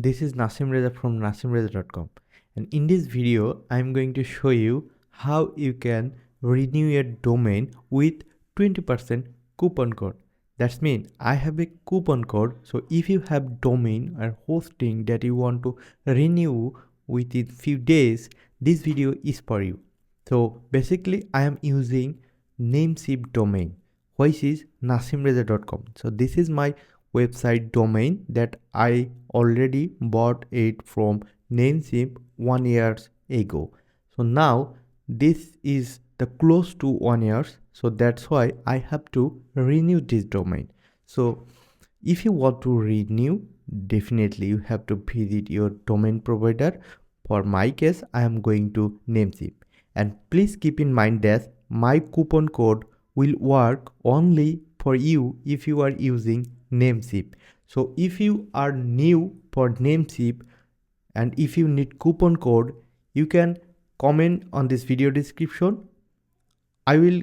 This is Nasim Reza from nasimreza.com, and in this video I am going to show you how you can renew your domain with 20% coupon code. That's mean I have a coupon code, so if you have domain or hosting that you want to renew within few days, this video is for you. So basically I am using Namecheap domain, which is nasimreza.com. So this is my website domain that I already bought it from Namecheap 1 year ago. So now this is the close to 1 year, so that's why I have to renew this domain. So if you want to renew, definitely you have to visit your domain provider. For my case, I am going to Namecheap, and please keep in mind that my coupon code will work only for you if you are using Namecheap. So if you are new for Namecheap and if you need coupon code, you can comment on this video description. I will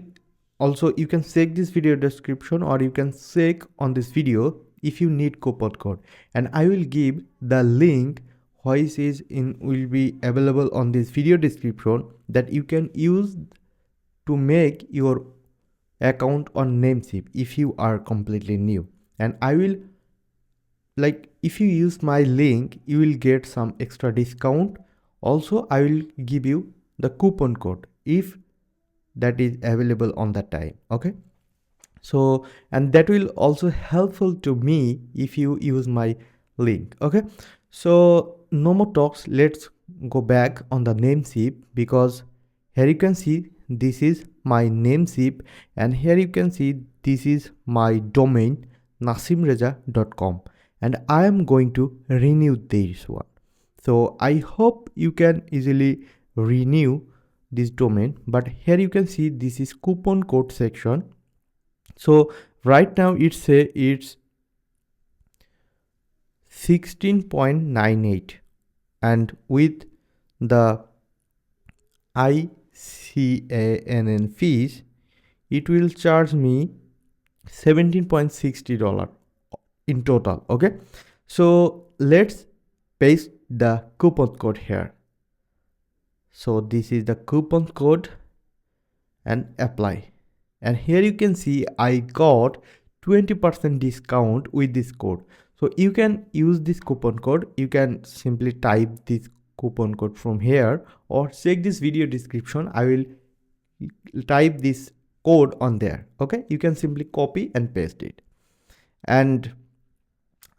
also, you can check this video description or you can check on this video if you need coupon code, and I will give the link which is in will be available on this video description that you can use to make your account on Namecheap if you are completely new. And I will, like, if you use my link, you will get some extra discount. Also I will give you the coupon code if that is available on that time. Okay, so and that will also helpful to me if you use my link. Okay, so no more talks, let's go back on the Namecheap, because here you can see this is my Namecheap, and here you can see this is my domain nasimreza.com, and I am going to renew this one. So I hope you can easily renew this domain, but here you can see this is coupon code section. So right now it say it's 16.98, and with the ICANN fees it will charge me $17.60 in total. Okay, so let's paste the coupon code here. So this is the coupon code and apply, and here you can see I got 20% discount with this code. So you can use this coupon code. You can simply type this coupon code from here or check this video description. I will type this code on there. Okay, you can simply copy and paste it, and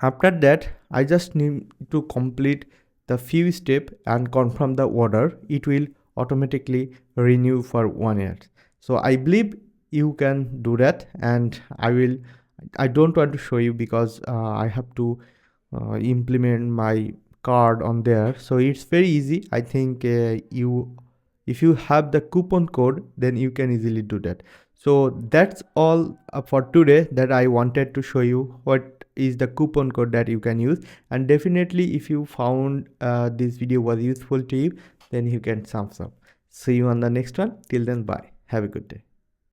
after that I just need to complete the few steps and confirm the order. It will automatically renew for 1 year. So I believe you can do that, and I don't want to show you because I have to implement my card on there. So it's very easy. I think if you have the coupon code, then you can easily do that. So that's all for today, that I wanted to show you what is the coupon code that you can use. And definitely if you found this video was useful to you, then you can thumbs up. See you on the next one. Till then, bye. Have a good day.